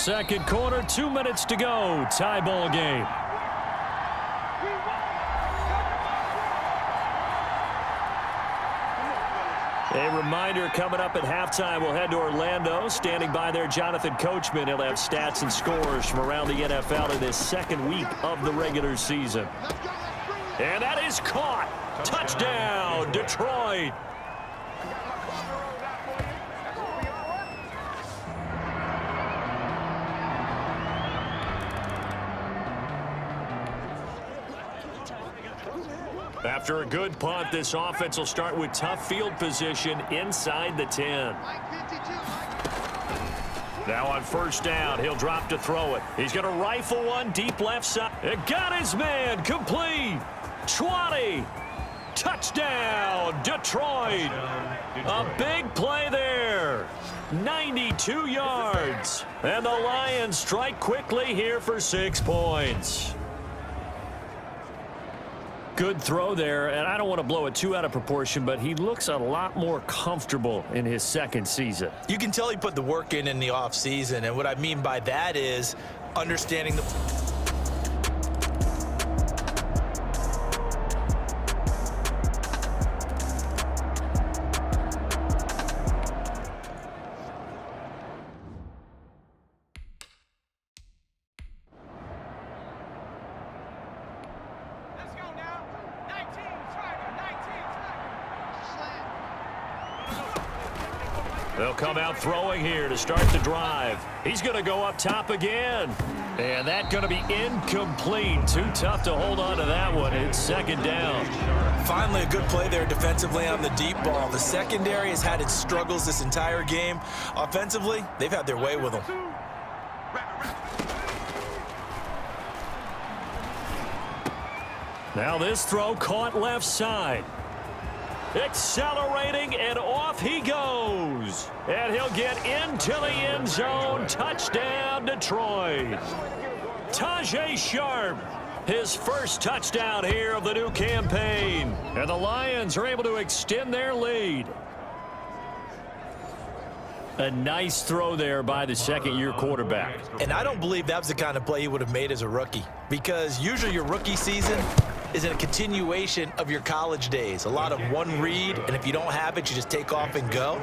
Second quarter, 2 minutes to go. Tie ball game. A reminder coming up at halftime, we'll head to Orlando. Standing by there, Jonathan Coachman. He'll have stats and scores from around the NFL in this second week of the regular season. And that is caught. Touchdown, Detroit. After a good punt, this offense will start with tough field position inside the 10. Now on first down, he'll drop to throw it. He's going to rifle one deep left side. It got his man, complete. 20. Touchdown, Detroit. A big play there. 92 yards. And the Lions strike quickly here for 6 points. Good throw there, and I don't want to blow it too out of proportion, but he looks a lot more comfortable in his second season. You can tell he put the work in the offseason, and what I mean by that is understanding the... They'll come out throwing here to start the drive. He's going to go up top again. And that's going to be incomplete. Too tough to hold on to that one. It's second down. Finally, a good play there defensively on the deep ball. The secondary has had its struggles this entire game. Offensively, they've had their way with them. Now this throw caught left side. Accelerating, and off he goes. And he'll get into the end zone. Touchdown, Detroit. Tajay Sharp, his first touchdown here of the new campaign. And the Lions are able to extend their lead. A nice throw there by the second-year quarterback. And I don't believe that was the kind of play he would have made as a rookie, because usually your rookie season is a continuation of your college days. A lot of one read, and if you don't have it, you just take off and go.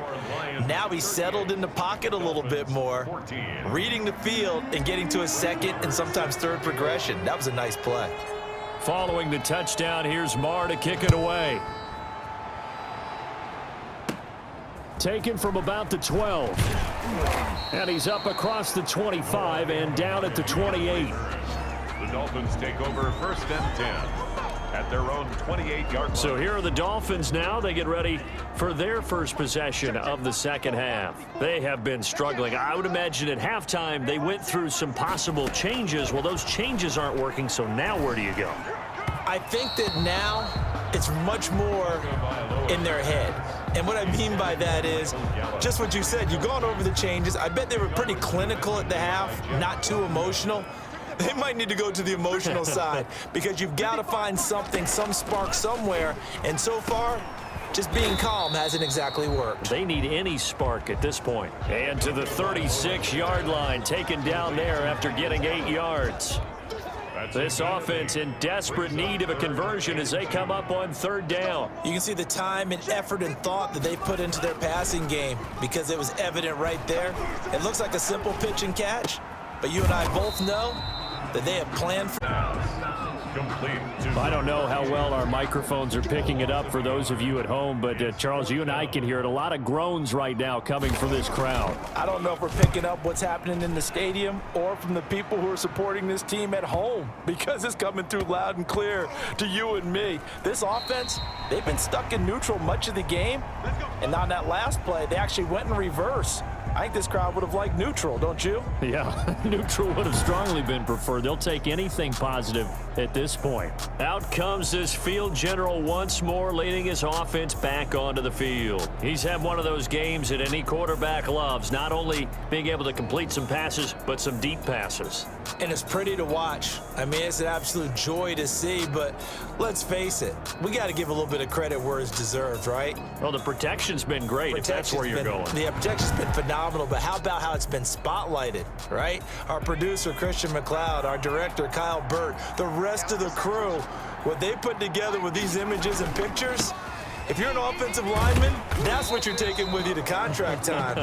Now he's settled in the pocket a little bit more, reading the field and getting to a second and sometimes third progression. That was a nice play. Following the touchdown, here's Marr to kick it away. Taken from about the 12. And he's up across the 25 and down at the 28. The Dolphins take over first and 10 at their own 28-yard line. So here are the Dolphins now. They get ready for their first possession of the second half. They have been struggling. I would imagine at halftime they went through some possible changes. Well, those changes aren't working, so now where do you go? I think that now it's much more in their head. And what I mean by that is just what you said. You've gone over the changes. I bet they were pretty clinical at the half, not too emotional. They might need to go to the emotional side, because you've got to find something, some spark somewhere. And so far, just being calm hasn't exactly worked. They need any spark at this point. And to the 36-yard line, taken down there after getting 8 yards. This offense in desperate need of a conversion as they come up on third down. You can see the time and effort and thought that they put into their passing game, because it was evident right there. It looks like a simple pitch and catch, but you and I both know that they have planned for. I don't know how well our microphones are picking it up for those of you at home, but Charles, you and I can hear it. A lot of groans right now coming from this crowd. I don't know if we're picking up what's happening in the stadium or from the people who are supporting this team at home, because it's coming through loud and clear to you and me. This offense, they've been stuck in neutral much of the game, and on that last play, they actually went in reverse. I think this crowd would have liked neutral, don't you? Yeah, neutral would have strongly been preferred. They'll take anything positive at this point. Out comes this field general once more, leading his offense back onto the field. He's had one of those games that any quarterback loves, not only being able to complete some passes, but some deep passes. And it's pretty to watch. I mean, it's an absolute joy to see, but let's face it, we got to give a little bit of credit where it's deserved, right? Well, the protection's been great, if that's where you're going. Yeah, protection's been phenomenal, but how about how it's been spotlighted, right? Our producer, Christian McLeod, our director, Kyle Burt, the rest of the crew, what they put together with these images and pictures, if you're an offensive lineman, that's what you're taking with you to contract time.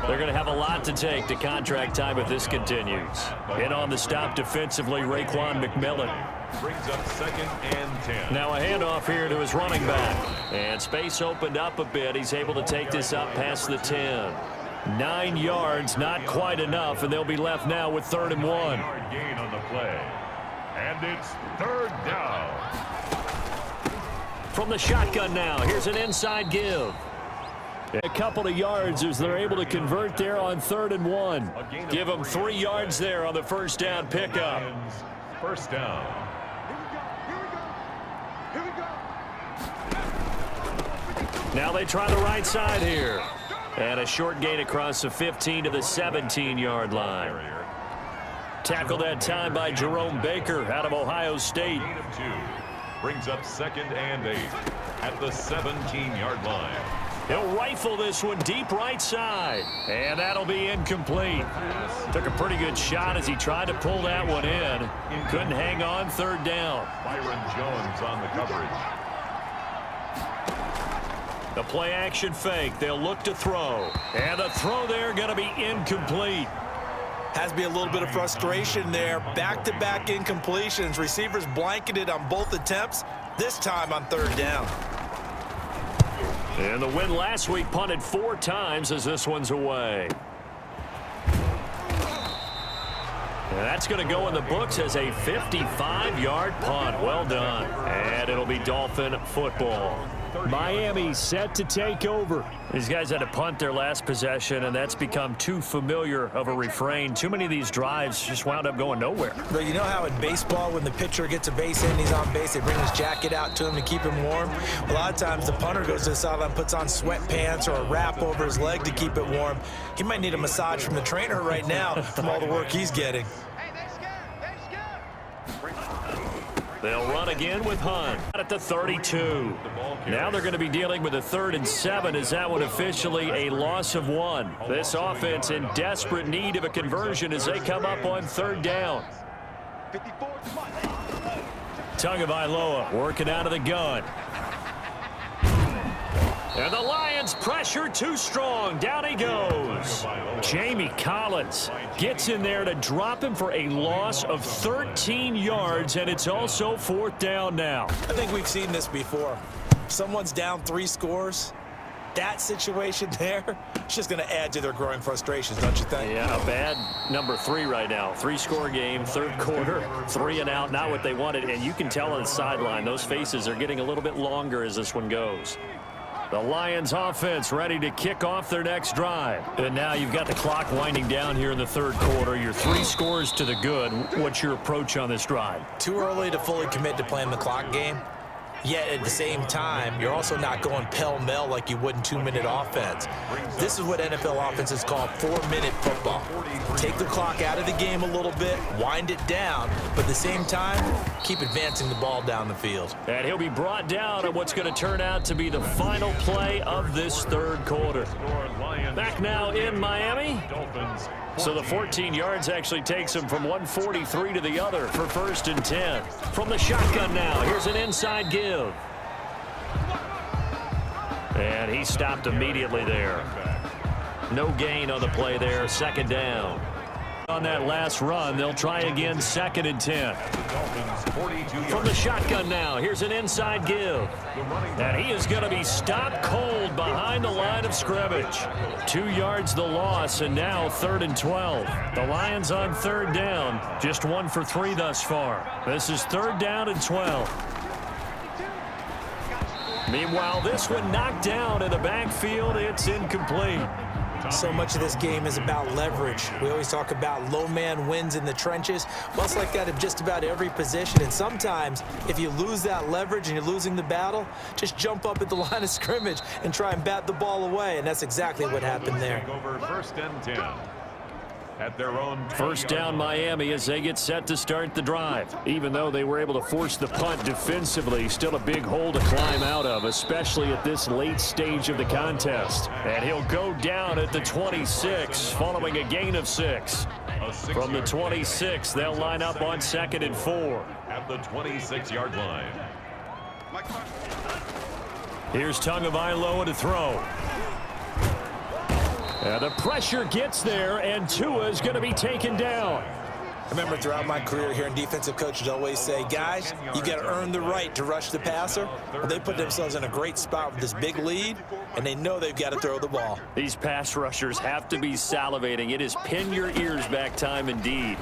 They're going to have a lot to take to contract time if this continues. In on the stop defensively, Raekwon McMillan. Brings up 2nd and 10. Now a handoff here to his running back. And space opened up a bit. He's able to take this up past the 10. 9 yards, not quite enough, and they'll be left now with 3rd and 1. 9-yard gain on the play. And it's 3rd down. From the shotgun now, here's an inside give. A couple of yards as they're able to convert there on 3rd and 1. Give them 3 yards there on the first down pickup. First down. Now they try the right side here. And a short gain across the 15 to the 17-yard line. Tackled that time by Jerome Baker out of Ohio State. Gain of 2. Brings up 2nd and 8 at the 17-yard line. He'll rifle this one deep right side. And that'll be incomplete. Took a pretty good shot as he tried to pull that one in. Couldn't hang on, 3rd down. Byron Jones on the coverage. The play action fake. They'll look to throw. And the throw there going to be incomplete. Has to be a little bit of frustration there. Back-to-back incompletions. Receivers blanketed on both attempts, this time on 3rd down. And the win last week punted 4 times as this one's away. And that's going to go in the books as a 55-yard punt. Well done. And it'll be Dolphin football. Miami set to take over. These guys had to punt their last possession, and that's become too familiar of a refrain. Too many of these drives just wound up going nowhere. But you know how in baseball, when the pitcher gets a base hit and he's on base, they bring his jacket out to him to keep him warm? A lot of times the punter goes to the sideline, puts on sweatpants or a wrap over his leg to keep it warm. He might need a massage from the trainer right now from all the work he's getting. They'll run again with Hunt at the 32. Now they're going to be dealing with a 3rd and 7 as that one officially a loss of 1. This offense in desperate need of a conversion as they come up on 3rd down. Tagovailoa working out of the gun. And the Lions pressure too strong. Down he goes. Jamie Collins gets in there to drop him for a loss of 13 yards, and it's also 4th down now. I think we've seen this before. Someone's down 3 scores. That situation there, it's just going to add to their growing frustrations, don't you think? Yeah, a bad number 3 right now. 3-score game, 3rd quarter, 3 and out, not what they wanted. And you can tell on the sideline, those faces are getting a little bit longer as this one goes. The Lions offense ready to kick off their next drive. And now you've got the clock winding down here in the 3rd quarter. You're 3 scores to the good. What's your approach on this drive? Too early to fully commit to playing the clock game. Yet at the same time, you're also not going pell-mell like you would in 2-minute offense. This is what NFL offenses call 4-minute football. Take the clock out of the game a little bit, wind it down, but at the same time, keep advancing the ball down the field. And he'll be brought down on what's going to turn out to be the final play of this 3rd quarter. Back now in Miami. So the 14 yards actually takes him from 143 to the other for 1st and 10. From the shotgun now, here's an inside give. And he stopped immediately there. No gain on the play there, 2nd down. On that last run, they'll try again, 2nd and 10. From the shotgun now, here's an inside give. And he is going to be stopped cold behind the line of scrimmage. 2 yards the loss, and now 3rd and 12. The Lions on 3rd down, just 1 for 3 thus far. This is 3rd down and 12. Meanwhile, this one knocked down in the backfield. It's incomplete. So much of this game is about leverage. We always talk about low man wins in the trenches. Well, it's like that in just about every position. And sometimes, if you lose that leverage and you're losing the battle, just jump up at the line of scrimmage and try and bat the ball away. And that's exactly what happened there. Over 1st and 10. at their own 20-yard First down Miami as they get set to start the drive. Even though they were able to force the punt defensively, still a big hole to climb out of, especially at this late stage of the contest. And he'll go down at the 26 following a gain of 6. From the 26, they'll line up on 2nd and 4. at the 26-yard line. Here's Tagovailoa to throw. The pressure gets there, and Tua is going to be taken down. I remember throughout my career hearing defensive coaches always say, guys, you got to earn the right to rush the passer. Well, they put themselves in a great spot with this big lead, and they know they've got to throw the ball. These pass rushers have to be salivating. It is pin your ears back time indeed.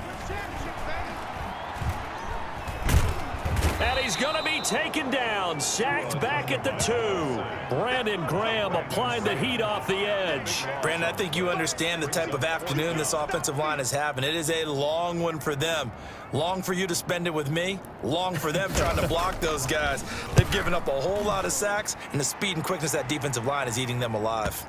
And he's going to be taken down, sacked back at the 2. Brandon Graham applying the heat off the edge. Brandon, I think you understand the type of afternoon this offensive line is having. It is a long one for them. Long for you to spend it with me. Long for them trying to block those guys. They've given up a whole lot of sacks, and the speed and quickness of that defensive line is eating them alive.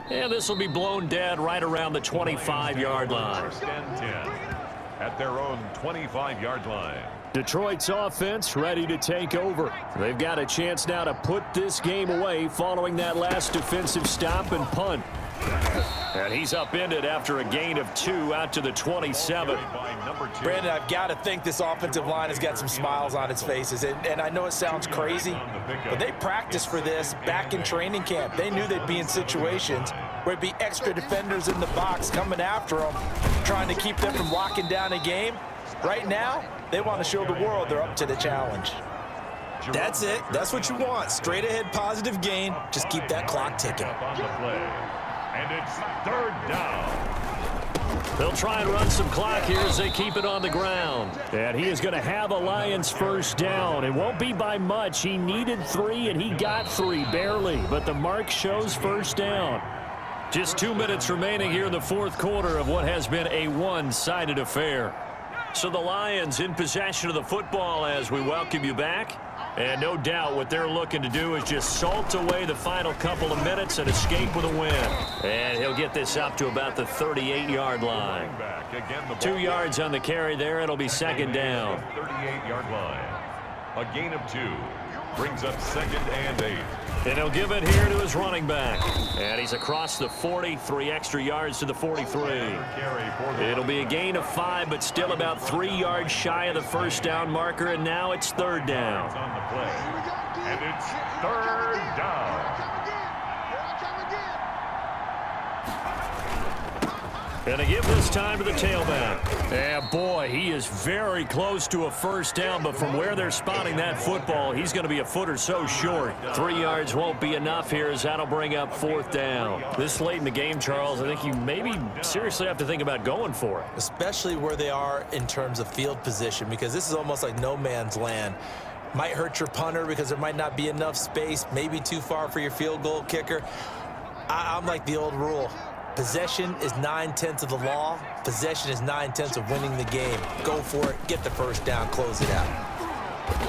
And this will be blown dead right around the 25-yard line. First and 10 at their own 25-yard line. Detroit's offense ready to take over. They've got a chance now to put this game away following that last defensive stop and punt. And he's upended after a gain of 2 out to the 27. Brandon, I've got to think this offensive line has got some smiles on its faces. And I know it sounds crazy, but they practiced for this back in training camp. They knew they'd be in situations where it'd be extra defenders in the box coming after them, trying to keep them from locking down a game. Right now, they want to show the world they're up to the challenge. That's it. That's what you want. Straight ahead positive gain. Just keep that clock ticking. And it's 3rd down. They'll try and run some clock here as they keep it on the ground. And he is going to have a Lions first down. It won't be by much. He needed 3, and he got 3, barely. But the mark shows first down. Just 2 minutes remaining here in the 4th quarter of what has been a one-sided affair. So the Lions in possession of the football as we welcome you back. And no doubt what they're looking to do is just salt away the final couple of minutes and escape with a win. And he'll get this up to about the 38-yard line. 2 yards on the carry there. It'll be 2nd down. 38-yard line. A gain of 2 brings up 2nd and 8. And he'll give it here to his running back. And he's across the 40, 3 extra yards to the 43. It'll be a gain of 5, but still about 3 yards shy of the first down marker, and now it's 3rd down. On the play. And it's 3rd down. And they give this time to the tailback. And boy, he is very close to a first down, but from where they're spotting that football, he's going to be a foot or so short. 3 yards won't be enough here as that'll bring up 4th down. This late in the game, Charles, I think you maybe seriously have to think about going for it. Especially where they are in terms of field position, because this is almost like no man's land. Might hurt your punter because there might not be enough space, maybe too far for your field goal kicker. I'm like the old rule. Possession is 9/10 of the law. Possession is 9/10 of winning the game. Go for it. Get the first down. Close it out.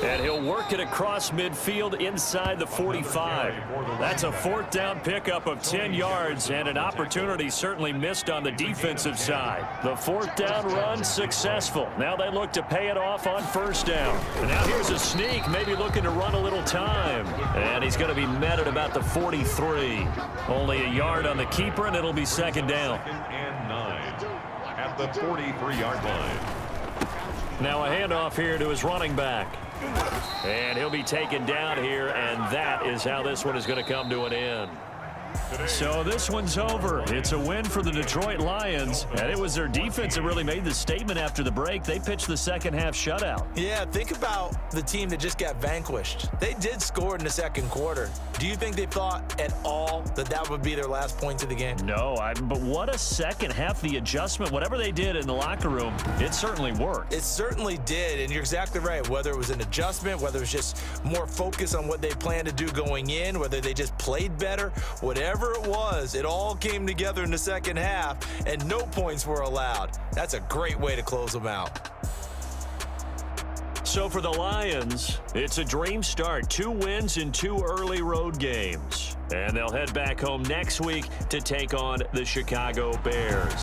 And he'll work it across midfield inside the 45. That's a 4th down pickup of 10 yards and an opportunity certainly missed on the defensive side. The 4th down run successful. Now they look to pay it off on first down. And now here's a sneak, maybe looking to run a little time. And he's going to be met at about the 43. Only a yard on the keeper, and it'll be 2nd down. 2nd and 9 at the 43-yard line. Now a handoff here to his running back. And he'll be taken down here, and that is how this one is going to come to an end. So this one's over. It's a win for the Detroit Lions, and it was their defense that really made the statement after the break. They pitched the second half shutout. Yeah, think about the team that just got vanquished. They did score in the 2nd quarter. Do you think they thought at all that that would be their last points of the game? No, but what a second half. The adjustment, whatever they did in the locker room, it certainly worked. It certainly did, and you're exactly right. Whether it was an adjustment, whether it was just more focus on what they planned to do going in, whether they just played better, whatever it was, it all came together in the 2nd half, and no points were allowed. That's a great way to close them out. So for the Lions, it's a dream start. 2 wins in 2 early road games. And they'll head back home next week to take on the Chicago Bears.